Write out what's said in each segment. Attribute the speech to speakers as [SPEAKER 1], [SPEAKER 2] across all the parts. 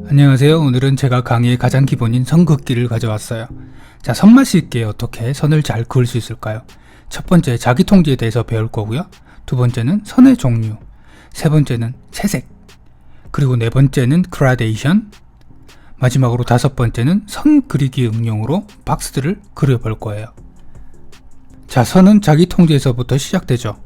[SPEAKER 1] 안녕하세요. 오늘은 제가 강의의 가장 기본인 선 긋기를 가져왔어요. 자, 선맛이 있게 어떻게 선을 잘 그을 수 있을까요? 첫 번째, 자기 통지에 대해서 배울 거고요. 두 번째는 선의 종류, 세 번째는 채색, 그리고 네 번째는 그라데이션, 마지막으로 다섯 번째는 선 그리기 응용으로 박스들을 그려볼 거예요. 자, 선은 자기 통지에서부터 시작되죠.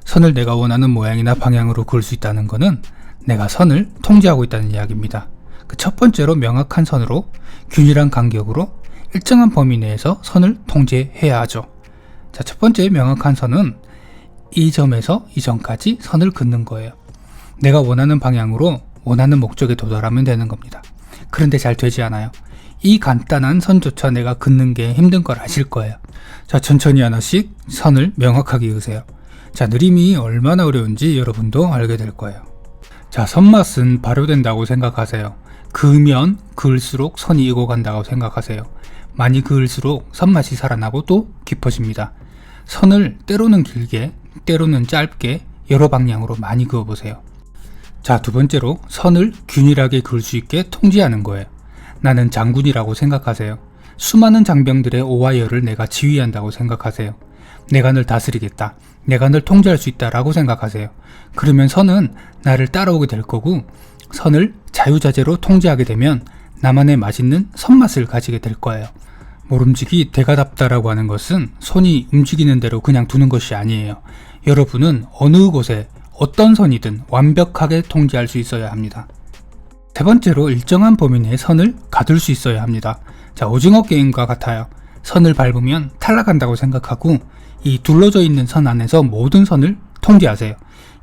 [SPEAKER 1] 선을 내가 원하는 모양이나 방향으로 그을 수 있다는 것은 내가 선을 통제하고 있다는 이야기입니다. 그 첫 번째로 명확한 선으로 균일한 간격으로 일정한 범위 내에서 선을 통제해야 하죠. 자, 첫 번째 명확한 선은 이 점에서 이 점까지 선을 긋는 거예요. 내가 원하는 방향으로 원하는 목적에 도달하면 되는 겁니다. 그런데 잘 되지 않아요. 이 간단한 선조차 내가 긋는 게 힘든 걸 아실 거예요. 자, 천천히 하나씩 선을 명확하게 그으세요. 자, 느림이 얼마나 어려운지 여러분도 알게 될 거예요. 자, 선맛은 발효된다고 생각하세요. 그으면 그을수록 선이 익어간다고 생각하세요. 많이 그을수록 선맛이 살아나고 또 깊어집니다. 선을 때로는 길게, 때로는 짧게 여러 방향으로 많이 그어보세요. 자, 두 번째로 선을 균일하게 그을 수 있게 통제하는 거예요. 나는 장군이라고 생각하세요. 수많은 장병들의 오와 열을 내가 지휘한다고 생각하세요. 내가 널 다스리겠다. 내가 널 통제할 수 있다라고 생각하세요. 그러면 선은 나를 따라오게 될 거고, 선을 자유자재로 통제하게 되면 나만의 맛있는 선맛을 가지게 될 거예요. 모름지기 대가답다라고 하는 것은 손이 움직이는 대로 그냥 두는 것이 아니에요. 여러분은 어느 곳에 어떤 선이든 완벽하게 통제할 수 있어야 합니다. 세 번째로 일정한 범위 내에 선을 가둘 수 있어야 합니다. 자, 오징어 게임과 같아요. 선을 밟으면 탈락한다고 생각하고 이 둘러져 있는 선 안에서 모든 선을 통제하세요.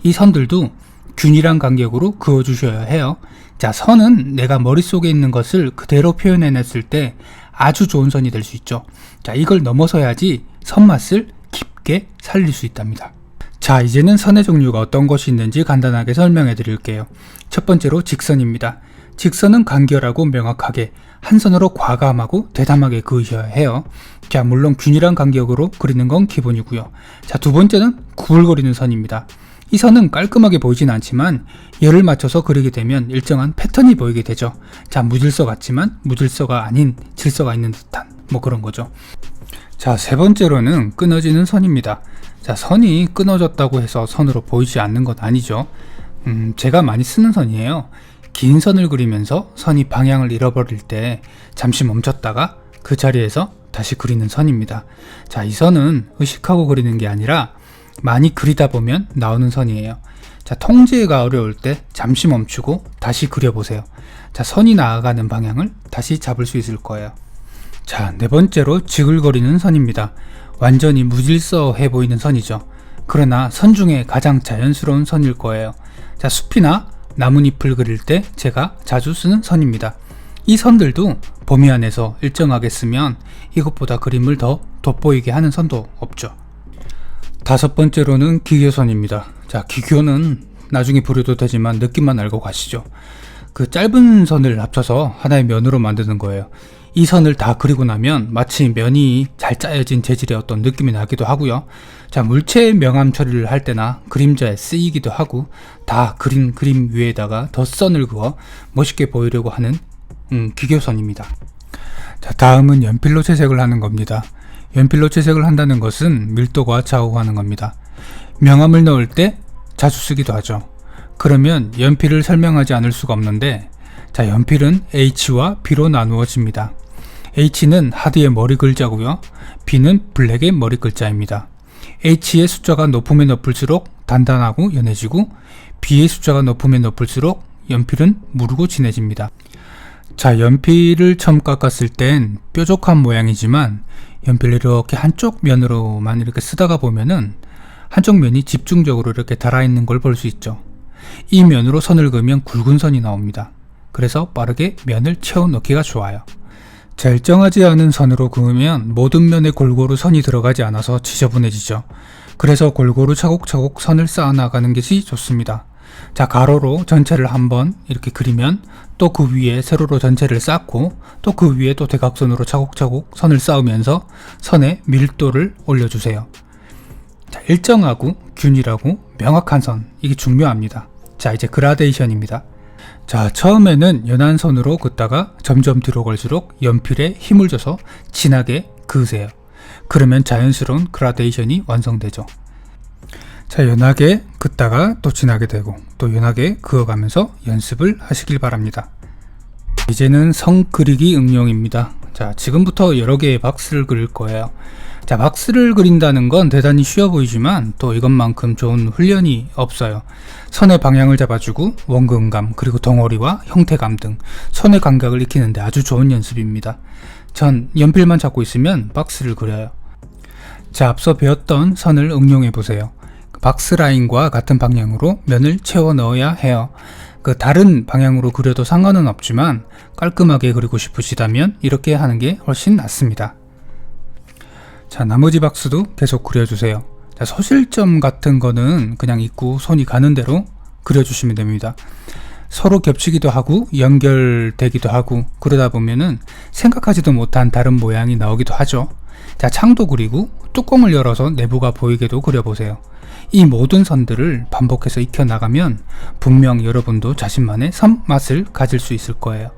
[SPEAKER 1] 이 선들도 균일한 간격으로 그어주셔야 해요. 자, 선은 내가 머릿속에 있는 것을 그대로 표현해냈을 때 아주 좋은 선이 될 수 있죠. 자, 이걸 넘어서야지 선맛을 깊게 살릴 수 있답니다. 자, 이제는 선의 종류가 어떤 것이 있는지 간단하게 설명해 드릴게요. 첫 번째로 직선입니다. 직선은 간결하고 명확하게 한 선으로 과감하고 대담하게 그으셔야 해요. 자, 물론 균일한 간격으로 그리는 건 기본이고요. 자, 두 번째는 구불거리는 선입니다. 이 선은 깔끔하게 보이진 않지만 열을 맞춰서 그리게 되면 일정한 패턴이 보이게 되죠. 자, 무질서 같지만 무질서가 아닌 질서가 있는 듯한 그런 거죠. 자, 세 번째로는 끊어지는 선입니다. 자, 선이 끊어졌다고 해서 선으로 보이지 않는 건 아니죠. 제가 많이 쓰는 선이에요. 긴 선을 그리면서 선이 방향을 잃어버릴 때 잠시 멈췄다가 그 자리에서 다시 그리는 선입니다. 자, 이 선은 의식하고 그리는 게 아니라 많이 그리다 보면 나오는 선이에요. 자, 통제가 어려울 때 잠시 멈추고 다시 그려보세요. 자, 선이 나아가는 방향을 다시 잡을 수 있을 거예요. 자, 네 번째로 지글거리는 선입니다. 완전히 무질서해 보이는 선이죠. 그러나 선 중에 가장 자연스러운 선일 거예요. 자, 숲이나 나뭇잎을 그릴 때 제가 자주 쓰는 선입니다. 이 선들도 범위 안에서 일정하게 쓰면 이것보다 그림을 더 돋보이게 하는 선도 없죠. 다섯 번째로는 기교선입니다. 자, 기교는 나중에 부려도 되지만 느낌만 알고 가시죠. 그 짧은 선을 합쳐서 하나의 면으로 만드는 거예요. 이 선을 다 그리고 나면 마치 면이 잘 짜여진 재질의 어떤 느낌이 나기도 하고요. 자, 물체 명암 처리를 할 때나 그림자에 쓰이기도 하고 다 그린 그림 위에다가 덧선을 그어 멋있게 보이려고 하는 기교선입니다. 자, 다음은 연필로 채색을 하는 겁니다. 연필로 채색을 한다는 것은 밀도가 좌우하는 겁니다. 명암을 넣을 때 자주 쓰기도 하죠. 그러면 연필을 설명하지 않을 수가 없는데, 자, 연필은 H와 B로 나누어집니다. H는 하드의 머리 글자고요. B는 블랙의 머리 글자입니다. H의 숫자가 높으면 높을수록 단단하고 연해지고 B의 숫자가 높으면 높을수록 연필은 무르고 진해집니다. 자, 연필을 처음 깎았을 땐 뾰족한 모양이지만 연필을 이렇게 한쪽 면으로만 이렇게 쓰다가 보면은 한쪽 면이 집중적으로 이렇게 달아있는 걸 볼 수 있죠. 이 면으로 선을 그으면 굵은 선이 나옵니다. 그래서 빠르게 면을 채워 넣기가 좋아요. 자, 일정하지 않은 선으로 그으면 모든 면에 골고루 선이 들어가지 않아서 지저분해지죠. 그래서 골고루 차곡차곡 선을 쌓아 나가는 것이 좋습니다. 자, 가로로 전체를 한번 이렇게 그리면 또 그 위에 세로로 전체를 쌓고 또 그 위에 또 대각선으로 차곡차곡 선을 쌓으면서 선의 밀도를 올려주세요. 자, 일정하고 균일하고 명확한 선, 이게 중요합니다. 자, 이제 그라데이션입니다. 자, 처음에는 연한 선으로 긋다가 점점 뒤로 갈수록 연필에 힘을 줘서 진하게 그으세요. 그러면 자연스러운 그라데이션이 완성되죠. 자, 연하게 긋다가 또 진하게 되고 또 연하게 그어가면서 연습을 하시길 바랍니다. 이제는 성 그리기 응용입니다. 자, 지금부터 여러 개의 박스를 그릴 거예요. 자, 박스를 그린다는 건 대단히 쉬워 보이지만 또 이것만큼 좋은 훈련이 없어요. 선의 방향을 잡아주고 원근감 그리고 덩어리와 형태감 등 선의 감각을 익히는데 아주 좋은 연습입니다. 전 연필만 잡고 있으면 박스를 그려요. 자, 앞서 배웠던 선을 응용해 보세요. 박스 라인과 같은 방향으로 면을 채워 넣어야 해요. 다른 방향으로 그려도 상관은 없지만 깔끔하게 그리고 싶으시다면 이렇게 하는 게 훨씬 낫습니다. 자, 나머지 박스도 계속 그려주세요. 자, 서실점 같은 거는 그냥 있고 손이 가는 대로 그려주시면 됩니다. 서로 겹치기도 하고 연결되기도 하고 그러다 보면은 생각하지도 못한 다른 모양이 나오기도 하죠. 자, 창도 그리고 뚜껑을 열어서 내부가 보이게도 그려보세요. 이 모든 선들을 반복해서 익혀나가면 분명 여러분도 자신만의 손맛을 가질 수 있을 거예요.